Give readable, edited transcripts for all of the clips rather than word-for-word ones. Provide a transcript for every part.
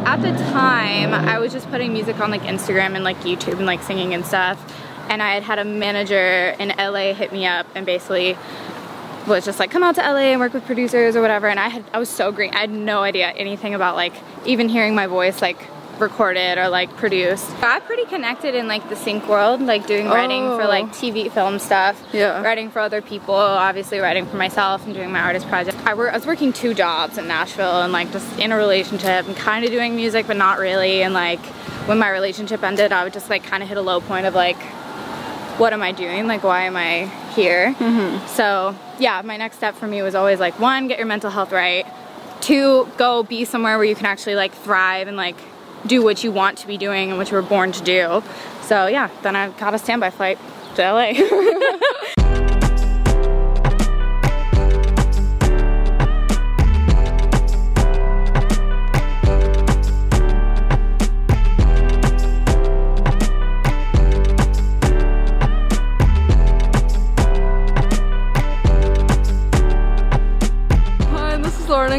at the time, I was just putting music on like Instagram and like YouTube and like singing and stuff. And I had a manager in LA hit me up and basically was just like, come out to LA and work with producers or whatever. And I was so green. I had no idea anything about like even hearing my voice like recorded or like produced. I'm pretty connected in like the sync world, like doing writing for like TV, film stuff, writing for other people, obviously writing for myself and doing my artist project. I was working 2 jobs in Nashville and like just in a relationship and kind of doing music but not really. And like when my relationship ended, I would just like kind of hit a low point of like, what am I doing? Like, why am I here? So yeah, my next step for me was always like, 1, get your mental health right. 2, go be somewhere where you can actually like thrive and like do what you want to be doing and what you were born to do. So yeah, then I got a standby flight to LA.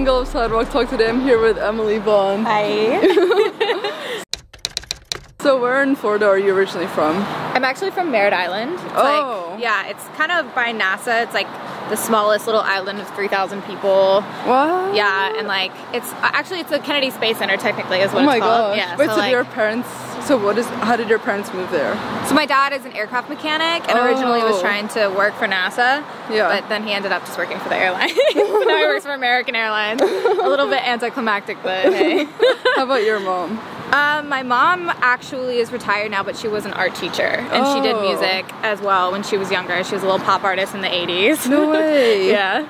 Of Sidewalk Talk today. I'm here with Emily Vaughn. Hi. So where in Florida are you originally from? I'm actually from Merritt Island. It's like, yeah, it's kind of by NASA. It's like the smallest little island of 3,000 people. What? Yeah, and like it's the Kennedy Space Center technically is what it's called. Gosh. Yeah, wait, so so like, your parents, how did your parents move there? So my dad is an aircraft mechanic and originally was trying to work for NASA. Yeah. But then he ended up just working for the airline. Now he works for American Airlines. A little bit anticlimactic, but hey. How about your mom? My mom actually is retired now, but she was an art teacher and she did music as well when she was younger. She was a little pop artist in the 80s. No way. Yeah.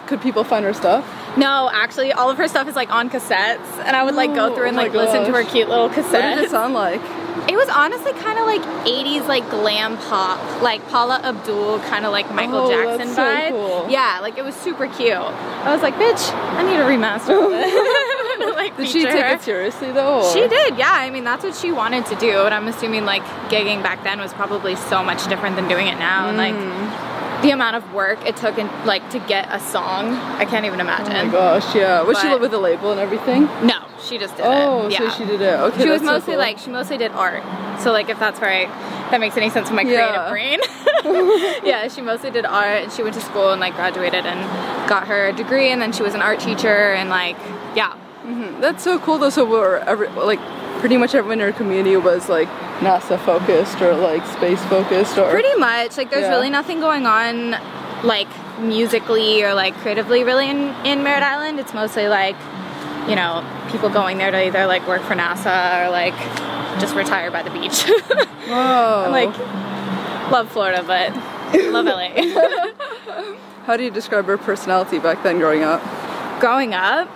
Could people find her stuff? No, actually all of her stuff is like on cassettes and I would like go through and like listen to her cute little cassettes. What did it sound like? It was honestly kind of like 80s like glam pop, like Paula Abdul, kind of like Michael Jackson that's vibe. So cool. Yeah, like it was super cute. I was like, bitch, I need to remaster this. Like, did she take it seriously though? Or? She did, yeah. I mean, that's what she wanted to do, and I'm assuming like gigging back then was probably so much different than doing it now. And like the amount of work it took in, like to get a song, I can't even imagine. Oh my gosh, yeah. Was she with the label and everything? No, she just did it. Oh, yeah. so she did it. Okay, she was that's mostly so cool. like, she mostly did art. So like if that's right, that makes any sense with my creative brain. Yeah, she mostly did art and she went to school and like graduated and got her degree and then she was an art teacher and like, yeah. That's so cool though. So like pretty much everyone in your community was like NASA focused or like space focused or? Pretty much, like there's really nothing going on like musically or like creatively really in Merritt Island. It's mostly like, you know, people going there to either like work for NASA or like just retire by the beach. Whoa. Like, love Florida, but love LA. How do you describe your personality back then growing up? Growing up?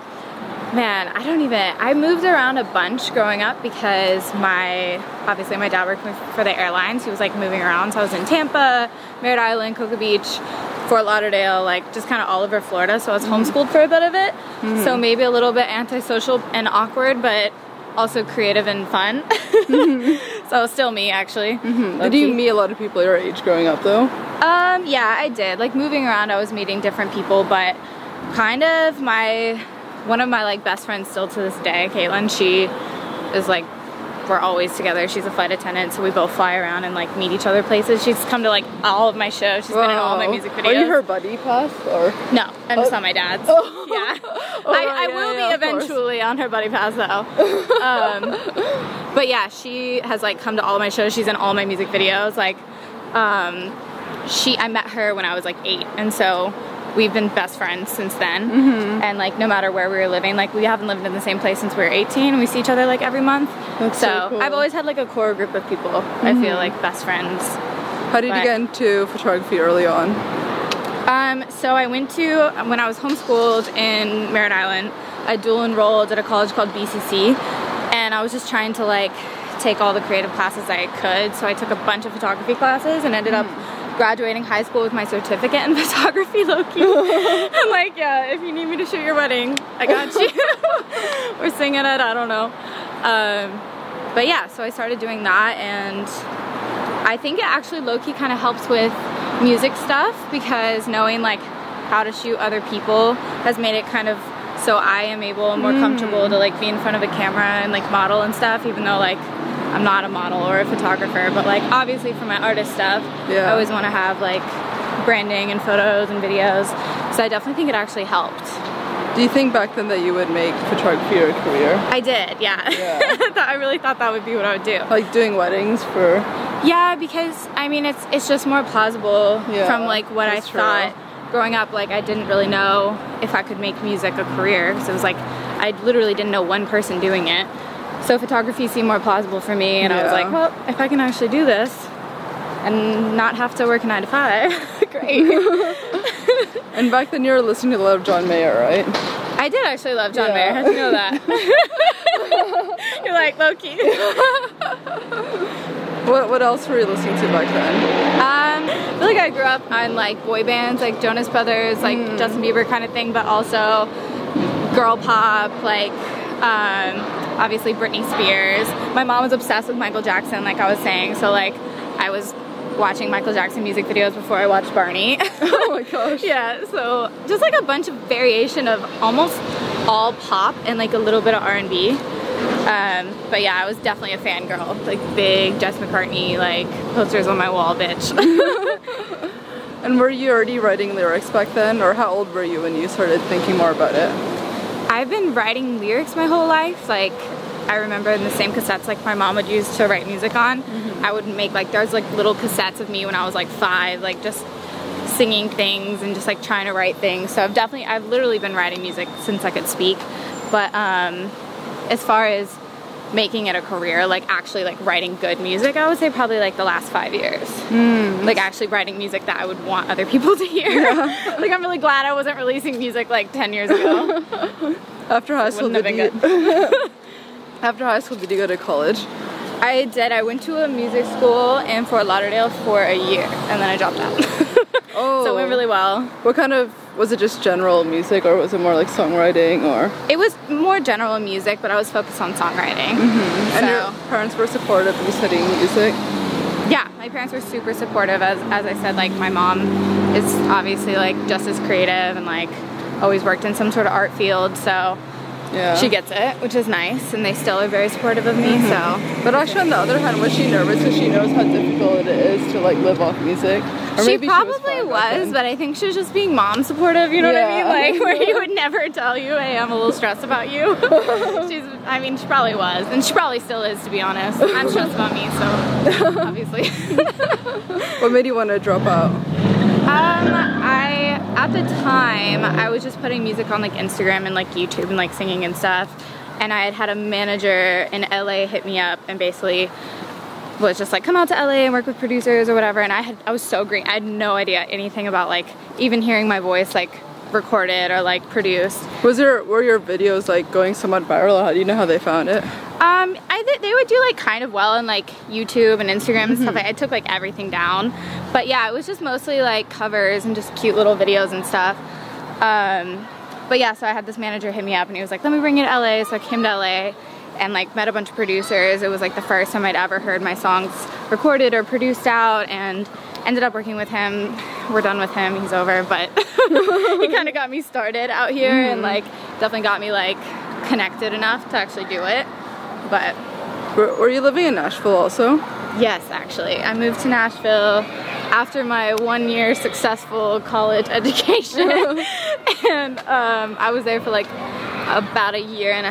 Man, I moved around a bunch growing up because obviously my dad worked for the airlines. He was like moving around. So I was in Tampa, Merritt Island, Cocoa Beach, Fort Lauderdale, like just kind of all over Florida. So I was homeschooled for a bit of it. So maybe a little bit antisocial and awkward, but also creative and fun. So still me actually. Did you meet a lot of people your age growing up though? Yeah, I did. Like moving around, I was meeting different people, but kind of one of my like best friends still to this day, Caitlin, she is like, we're always together. She's a flight attendant, so we both fly around and like meet each other places. She's come to like all of my shows. She's been in all my music videos. Are you her buddy pass or? No, I'm just on my dad's. Yeah. I will be eventually on her buddy pass though. But yeah, she has like come to all of my shows. She's in all my music videos. Like, I met her when I was like 8, and so we've been best friends since then. And like no matter where we were living, like we haven't lived in the same place since we were 18. We see each other like every month. That's so cool. I've always had like a core group of people. I feel like best friends. How did you get into photography early on? So I went to, when I was homeschooled in Merritt Island, I dual enrolled at a college called BCC, and I was just trying to like take all the creative classes I could. So I took a bunch of photography classes and ended up graduating high school with my certificate in photography, low-key. I'm like, yeah, if you need me to shoot your wedding, I got you. Or sing it at, I don't know. But yeah, so I started doing that, and I think it actually low-key kind of helps with music stuff, because knowing like how to shoot other people has made it kind of so I am more comfortable to like be in front of a camera and like model and stuff, even though like I'm not a model or a photographer, but like obviously for my artist stuff, I always want to have like branding and photos and videos, so I definitely think it actually helped. Do you think back then that you would make photography your career? I did, yeah. I really thought that would be what I would do. Like doing weddings for... Yeah, because I mean it's just more plausible from like what I thought growing up. Like I didn't really know if I could make music a career, because it was like I literally didn't know one person doing it. So photography seemed more plausible for me, and I was like, well, if I can actually do this and not have to work a 9 to 5, great. And back then you were listening to a lot of John Mayer, right? I did actually love John Mayer. How'd you know that? You're like, low-key. What else were you listening to back then? I feel like I grew up on like boy bands, like Jonas Brothers, like Justin Bieber kind of thing, but also girl pop, like obviously Britney Spears. My mom was obsessed with Michael Jackson, like I was saying, so like I was watching Michael Jackson music videos before I watched Barney. Oh my gosh. Yeah, so just like a bunch of variation of almost all pop and like a little bit of R&B. But yeah, I was definitely a fangirl, like big Jess McCartney, like posters on my wall, bitch. And were you already writing lyrics back then, or how old were you when you started thinking more about it? I've been writing lyrics my whole life. Like I remember in the same cassettes like my mom would use to write music on, I would make like, there's like little cassettes of me when I was like 5, like just singing things and just like trying to write things. So I've literally been writing music since I could speak. But as far as making it a career, like actually like writing good music, I would say probably like the last 5 years. Like actually writing music that I would want other people to hear. Like I'm really glad I wasn't releasing music like 10 years ago. After high school, After high school, did you go to college? I did. I went to a music school in Fort Lauderdale for a year, and then I dropped out. Oh. So it went really well. What kind of, was it just general music, or was it more like songwriting, or? It was more general music, but I was focused on songwriting. And your parents were supportive of you studying music? Yeah, my parents were super supportive. As I said, like my mom is obviously like just as creative and like always worked in some sort of art field, so she gets it, which is nice, and they still are very supportive of me. So, but actually, on the other hand, was she nervous because she knows how difficult it is to like live off music? Or she probably was, but I think she was just being mom supportive. You know what I mean? Like where you would never tell you, "Hey, I'm a little stressed about you." I mean, she probably was, and she probably still is, to be honest. I'm stressed about me, so obviously. What made you want to drop out? At the time, I was just putting music on like Instagram and like YouTube and like singing and stuff, and I had a manager in LA hit me up and basically was just like, come out to LA and work with producers or whatever, and I was so green. I had no idea anything about like even hearing my voice like recorded or like produced. Were your videos like going somewhat viral? How do you know how they found it? They would do like kind of well on like YouTube and Instagram and stuff. I took like everything down, but yeah, it was just mostly like covers and just cute little videos and stuff. But yeah, so I had this manager hit me up and he was like, let me bring you to LA. So I came to LA and like met a bunch of producers. It was like the first time I'd ever heard my songs recorded or produced out, and ended up working with him. We're done with him, he's over, but he kind of got me started out here and like definitely got me like connected enough to actually do it. But were you living in Nashville also? Yes, actually. I moved to Nashville after my 1-year successful college education. And I was there for like about 1.5 years,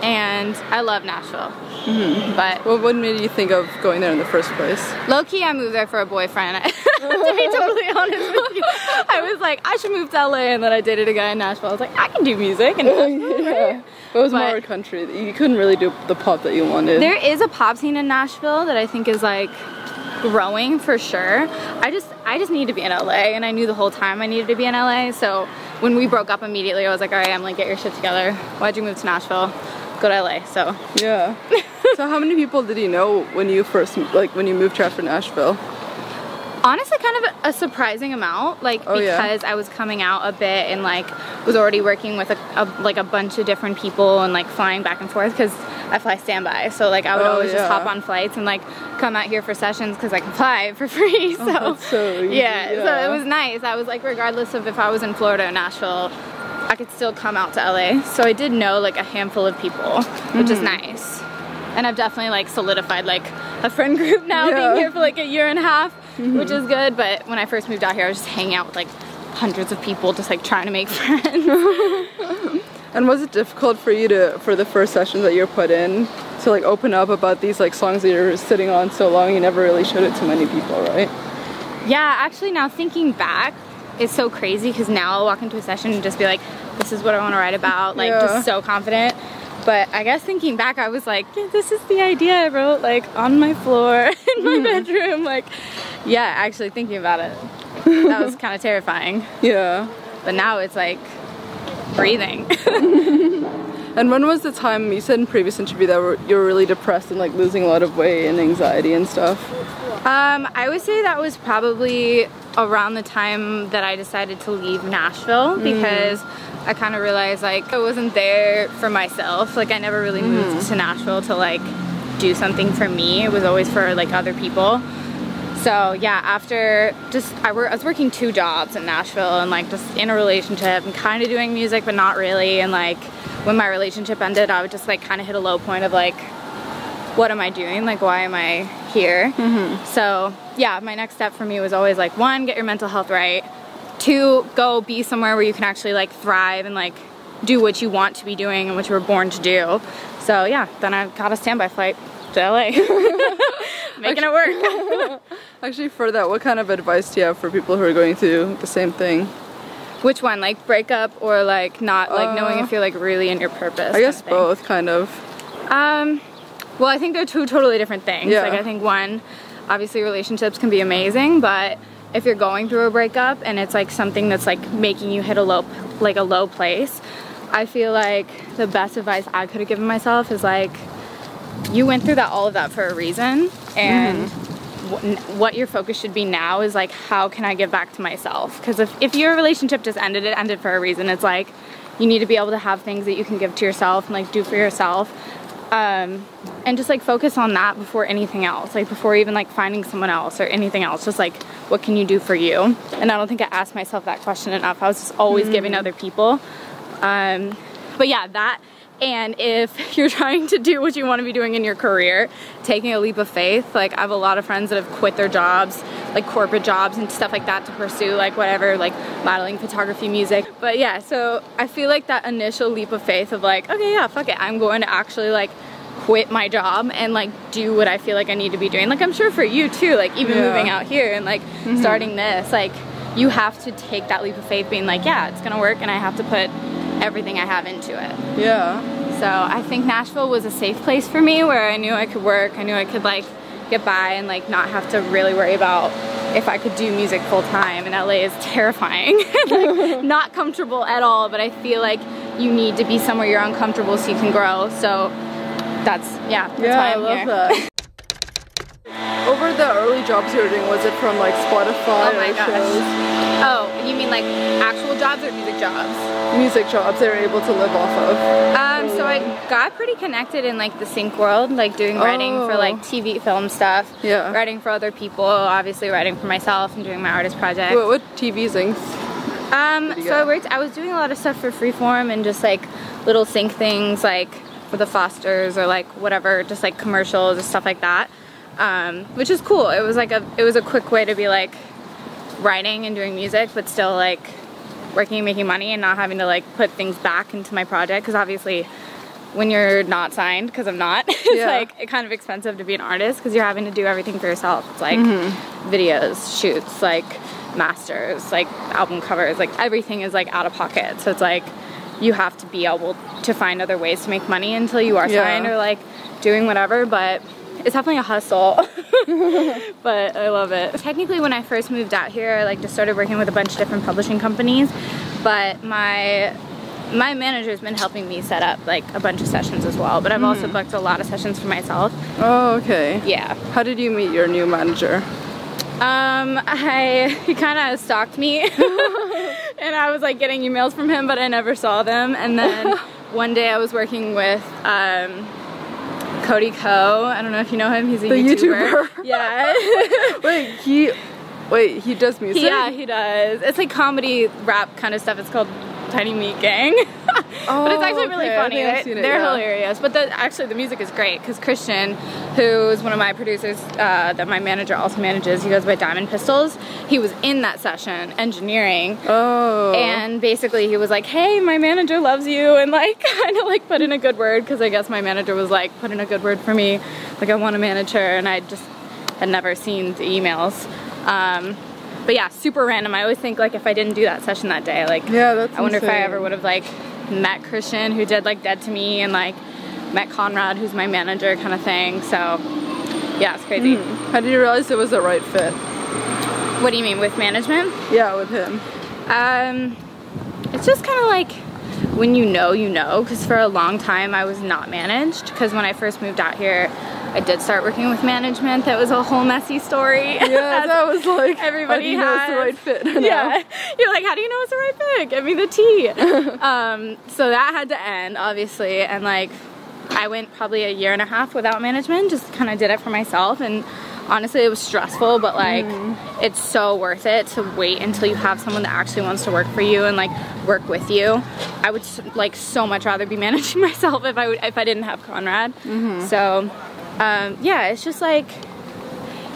and I love Nashville. But what made you think of going there in the first place? Low-key, I moved there for a boyfriend. To be totally honest with you, I was like, I should move to LA, and then I dated a guy in Nashville. I was like, I can do music in Nashville. Right? It was more a country. You couldn't really do the pop that you wanted. There is a pop scene in Nashville that I think is like growing for sure. I just need to be in LA, and I knew the whole time I needed to be in LA. So when we broke up immediately, I was like, all right, Emily, get your shit together. Why'd you move to Nashville? Go to LA. So yeah. So how many people did you know when you moved here after Nashville? Honestly, kind of a surprising amount, like because I was coming out a bit and like was already working with a bunch of different people and like flying back and forth, because I fly standby, so like I would always just hop on flights and like come out here for sessions because I can fly for free. So, so easy, yeah, so it was nice. I was like, regardless of if I was in Florida or Nashville, I could still come out to LA. So I did know like a handful of people, which is nice. And I've definitely like solidified like a friend group now, being here for like a year and a half, which is good. But when I first moved out here, I was just hanging out with like hundreds of people, just like trying to make friends. And was it difficult for you for the first session that you're put in, to like open up about these like songs that you're sitting on so long? You never really showed it to many people, right? Yeah, actually now thinking back, it's so crazy because now I'll walk into a session and just be like, this is what I want to write about, like just so confident. But I guess thinking back, I was like, yeah, this is the idea I wrote like on my floor in my bedroom. Like, yeah, actually thinking about it, that was kind of terrifying. Yeah. But now it's like breathing. And when was the time, you said in previous interview that you were really depressed and like losing a lot of weight and anxiety and stuff? I would say that was probably around the time that I decided to leave Nashville, because I kind of realized like I wasn't there for myself. Like I never really moved to Nashville to like do something for me. It was always for like other people. So yeah, after I was working 2 jobs in Nashville and like just in a relationship and kind of doing music but not really, and like when my relationship ended, I would just like kind of hit a low point of like, what am I doing? Like, why am I here? So yeah, my next step for me was always like, 1, get your mental health right. 2, go be somewhere where you can actually like thrive and like do what you want to be doing and what you were born to do. So yeah, then I got a standby flight to LA. Making it work. Actually, for that, what kind of advice do you have for people who are going through the same thing? Which one? Like breakup or like not like knowing if you're like really in your purpose? I guess both, kind of. Well, I think they're 2 totally different things. Like I think one, obviously relationships can be amazing, but if you're going through a breakup and it's like something that's like making you hit a low place, I feel like the best advice I could have given myself is like, you went through all of that for a reason, and what your focus should be now is like, how can I give back to myself? Because if your relationship just ended, it ended for a reason. It's like, you need to be able to have things that you can give to yourself and like do for yourself, and just like focus on that before anything else, like before even like finding someone else or anything else. Just like, what can you do for you? And I don't think I asked myself that question enough. I was just always giving other people. But yeah, that. And if you're trying to do what you want to be doing in your career, taking a leap of faith. Like I have a lot of friends that have quit their jobs, like corporate jobs and stuff like that, to pursue like whatever, like modeling, photography, music. But yeah, so I feel like that initial leap of faith of like, okay, yeah, fuck it, I'm going to actually like quit my job and like do what I feel like I need to be doing. Like I'm sure for you too, like even moving out here and like starting this, like you have to take that leap of faith being like, yeah, it's gonna work, and I have to put everything I have into it. Yeah. So I think Nashville was a safe place for me, where I knew I could work, I knew I could like get by and like not have to really worry about if I could do music full time. And LA is terrifying, like not comfortable at all, but I feel like you need to be somewhere you're uncomfortable so you can grow. So that's why I'm here. I love that. Over the early jobs you were doing, was it from like Spotify? Oh my gosh. Shows? Oh, you mean like actual jobs or music jobs? Music jobs they were able to live off of. So I got pretty connected in like the sync world, like doing writing for like TV, film stuff. Yeah. Writing for other people, obviously writing for myself and doing my artist project. What TV syncs? So I was doing a lot of stuff for Freeform and just like little sync things like for the Fosters or like whatever, just like commercials and stuff like that. Which is cool. It was a quick way to be like writing and doing music, but still like working and making money and not having to like put things back into my project, because obviously when you're not signed, because I'm not, it's like kind of expensive to be an artist because you're having to do everything for yourself. It's like videos, shoots, like masters, like album covers, like everything is like out of pocket. So it's like you have to be able to find other ways to make money until you are signed or like doing whatever. But it's definitely a hustle, but I love it. Technically, when I first moved out here, I like just started working with a bunch of different publishing companies, but my manager's been helping me set up like a bunch of sessions as well, but I've also booked a lot of sessions for myself. Oh, okay. Yeah. How did you meet your new manager? He kind of stalked me and I was like getting emails from him, but I never saw them. And then one day I was working with Cody Co. I don't know if you know him. He's a YouTuber. Yeah. Wait, he does music? Yeah, he does. It's like comedy rap kind of stuff. It's called Tiny Meat Gang. But it's actually really funny. They're hilarious. But actually the music is great because Christian, who's one of my producers that my manager also manages, he goes by Diamond Pistols. He was in that session, engineering. Oh. And basically he was like, hey, my manager loves you, and like kind of like put in a good word, because I guess my manager was like, put in a good word for me. Like, I want to manage her, and I just had never seen the emails. But yeah, super random. I always think like if I didn't do that session that day, like, yeah, that's I wonder insane. if I ever would have like met Christian, who did like Dead to Me, and like met Conrad, who's my manager, kind of thing. So yeah, it's crazy. How did you realize it was the right fit? What do you mean, with management? Yeah, with him. It's just kind of like when you know, because for a long time I was not managed, because when I first moved out here I did start working with management. That was a whole messy story. Yeah, that was like, everybody how do you know it's the right fit? Yeah, you're like, how do you know it's the right fit? Give me the tea. So that had to end, obviously, and like I went probably a year and a half without management, just kind of did it for myself, and honestly it was stressful, but like it's so worth it to wait until you have someone that actually wants to work for you and like work with you. I would like so much rather be managing myself if I didn't have Conrad. So yeah, it's just like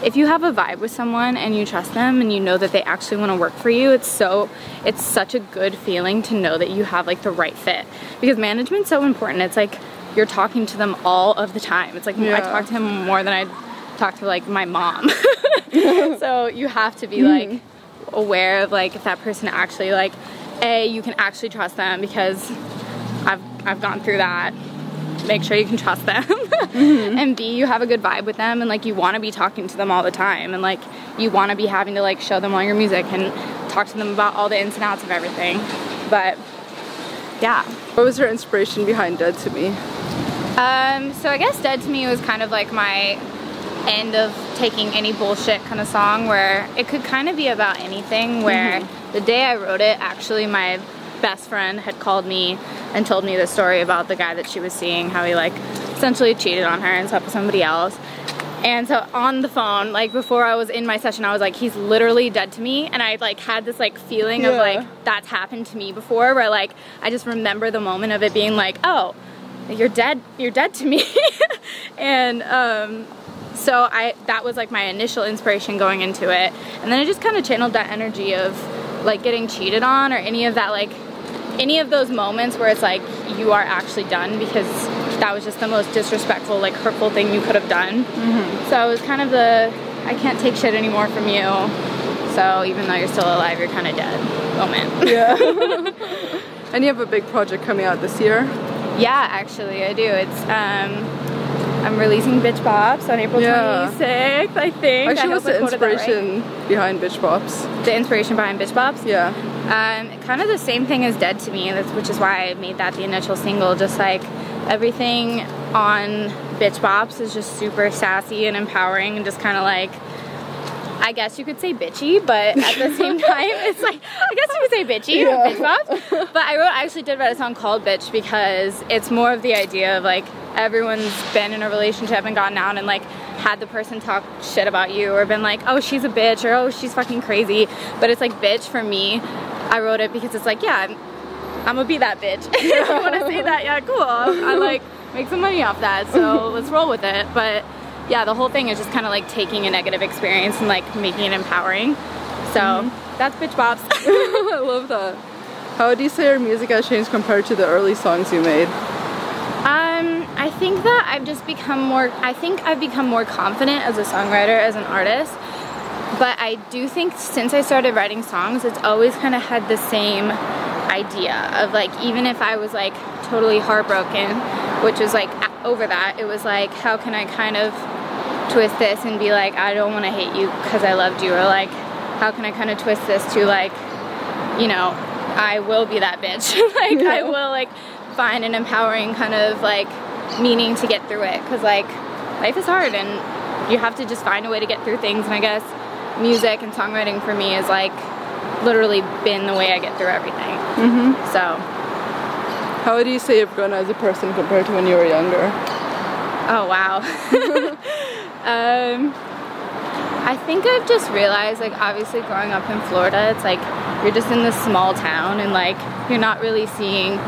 if you have a vibe with someone and you trust them and you know that they actually want to work for you, it's such a good feeling to know that you have like the right fit, because management's so important. It's like you're talking to them all of the time. It's like I talk to him more than I talk to like my mom. So you have to be like aware of like if that person actually like, A, you can actually trust them, because I've gone through that. Make sure you can trust them. And B, you have a good vibe with them, and like you want to be talking to them all the time, and like you want to be having to like show them all your music and talk to them about all the ins and outs of everything. But yeah. What was your inspiration behind Dead to Me? So I guess Dead to Me was kind of like my end of taking any bullshit kind of song, where it could kind of be about anything, where the day I wrote it, actually my best friend had called me and told me the story about the guy that she was seeing, how he like essentially cheated on her and slept with somebody else. And so on the phone, like before I was in my session, I was like, he's literally dead to me. And I like had this like feeling of like, that's happened to me before, where like I just remember the moment of it being like, oh, you're dead to me. And so that was like my initial inspiration going into it. And then I just kind of channeled that energy of like getting cheated on, or any of that, like any of those moments where it's like you are actually done, because that was just the most disrespectful, like hurtful thing you could have done. So it was kind of the, I can't take shit anymore from you, so even though you're still alive, you're kind of dead moment. Yeah. And you have a big project coming out this year? Yeah, actually I do. It's I'm releasing Bitch Bops on April 26th, I think. Actually, what's the inspiration behind Bitch Bops? The inspiration behind Bitch Bops? Yeah. Kind of the same thing as Dead to Me, which is why I made that the initial single. Just like everything on Bitch Bops is just super sassy and empowering, and just kind of like, I guess you could say bitchy, but at the same time, it's like, I guess you could say bitchy, Bitch Bops. But I actually did write a song called Bitch, because it's more of the idea of like, everyone's been in a relationship and gotten out and like had the person talk shit about you, or been like, oh, she's a bitch, or oh, she's fucking crazy. But it's like, bitch, for me, I wrote it because it's like, yeah, I'm gonna be that bitch. If you want to say that, yeah, cool. I like make some money off that, so let's roll with it. But yeah, the whole thing is just kind of like taking a negative experience and like making it empowering. So that's Bitch Bops. I love that. How would you say your music has changed compared to the early songs you made? I think that I've become more confident as a songwriter, as an artist. But I do think since I started writing songs, it's always kind of had the same idea of like, even if I was like totally heartbroken, which was like over that, it was like, how can I kind of twist this and be like, I don't want to hate you because I loved you, or like, how can I kind of twist this to like, you know, I will be that bitch. Like, I will like find an empowering kind of like meaning to get through it, because like life is hard and you have to just find a way to get through things. And I guess music and songwriting for me is like literally been the way I get through everything. So how would you say you've grown as a person compared to when you were younger? Oh wow. I think I've just realized, like, obviously growing up in Florida, it's like you're just in this small town and like you're not really seeing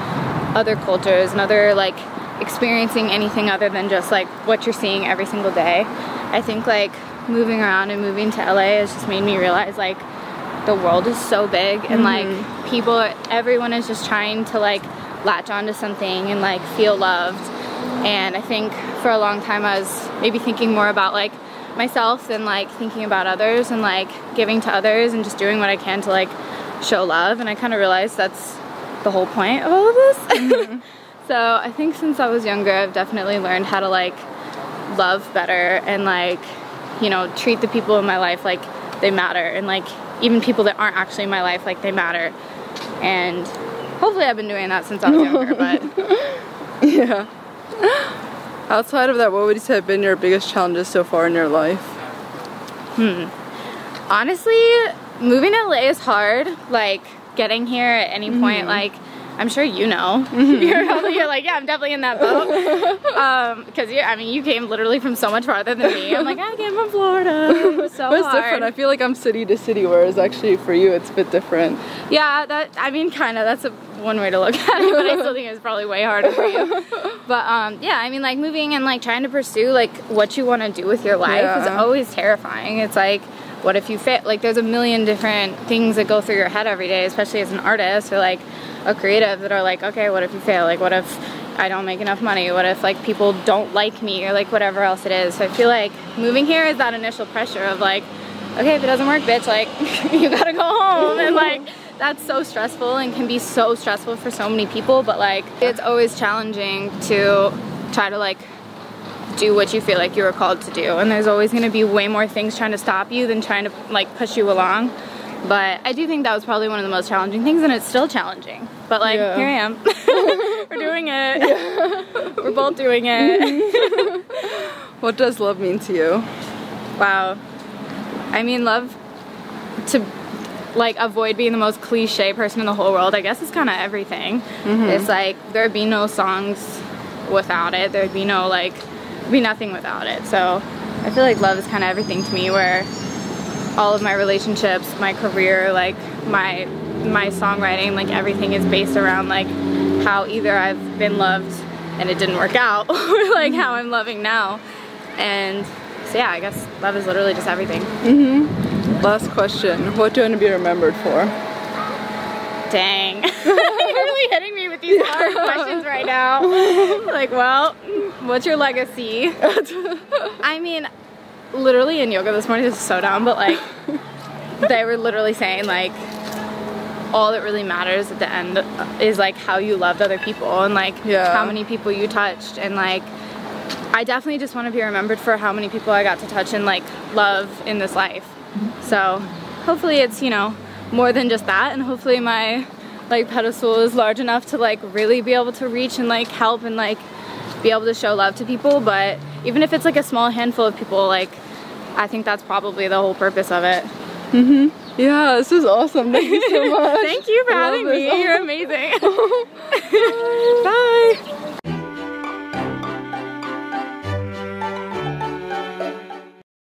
other cultures and other like experiencing anything other than just like what you're seeing every single day. I think like moving around and moving to LA has just made me realize like the world is so big and like everyone is just trying to like latch onto something and like feel loved. And I think for a long time I was maybe thinking more about like myself than like thinking about others and like giving to others and just doing what I can to like show love. And I kind of realized that's the whole point of all of this. So I think since I was younger I've definitely learned how to like love better and like, you know, treat the people in my life like they matter, and like even people that aren't actually in my life like they matter. And hopefully I've been doing that since I was younger. But yeah. Outside of that, what would you say have been your biggest challenges so far in your life? Honestly, moving to LA is hard. Like getting here at any point, like I'm sure you know. You're like, yeah, I'm definitely in that boat. Because I mean, you came literally from so much farther than me. I'm like, I came from Florida. It was so but it's hard. different. I feel like I'm city to city, whereas actually for you it's a bit different. Yeah, I mean, kind of. That's one way to look at it, but I still think it's probably way harder for you. But yeah, I mean, like moving and like trying to pursue like what you want to do with your life is always terrifying. It's like, what if you fail? Like there's a million different things that go through your head every day, especially as an artist or like a creative, that are like, okay, what if you fail? Like what if I don't make enough money? What if like people don't like me, or like whatever else it is? So I feel like moving here is that initial pressure of like, okay, if it doesn't work, bitch, like you gotta go home. And like that's so stressful and can be so stressful for so many people. But like it's always challenging to try to like do what you feel like you were called to do, and there's always going to be way more things trying to stop you than trying to like push you along. But I do think that was probably one of the most challenging things, and it's still challenging, but like here I am. We're doing it. We're both doing it. What does love mean to you? Wow, I mean, love, to like avoid being the most cliche person in the whole world, I guess it's kind of everything. It's like there'd be no songs without it, there'd be no like be nothing without it. So I feel like love is kind of everything to me, where all of my relationships, my career, like my songwriting, like everything is based around like how either I've been loved and it didn't work out, or like how I'm loving now. And so yeah, I guess love is literally just everything. Last question, what do you want to be remembered for? Dang. You're really hitting me with these hard questions right now. Like, well, what's your legacy? I mean, literally in yoga this morning, this is so dumb, but like, they were literally saying like, all that really matters at the end is like how you loved other people, and like how many people you touched. And like, I definitely just want to be remembered for how many people I got to touch and like love in this life. So hopefully it's, you know, more than just that, and hopefully my like pedestal is large enough to like really be able to reach and like help and like be able to show love to people. But even if it's like a small handful of people, like I think that's probably the whole purpose of it. Yeah, this is awesome. Thank you so much. Thank you for having me. You're amazing. Bye.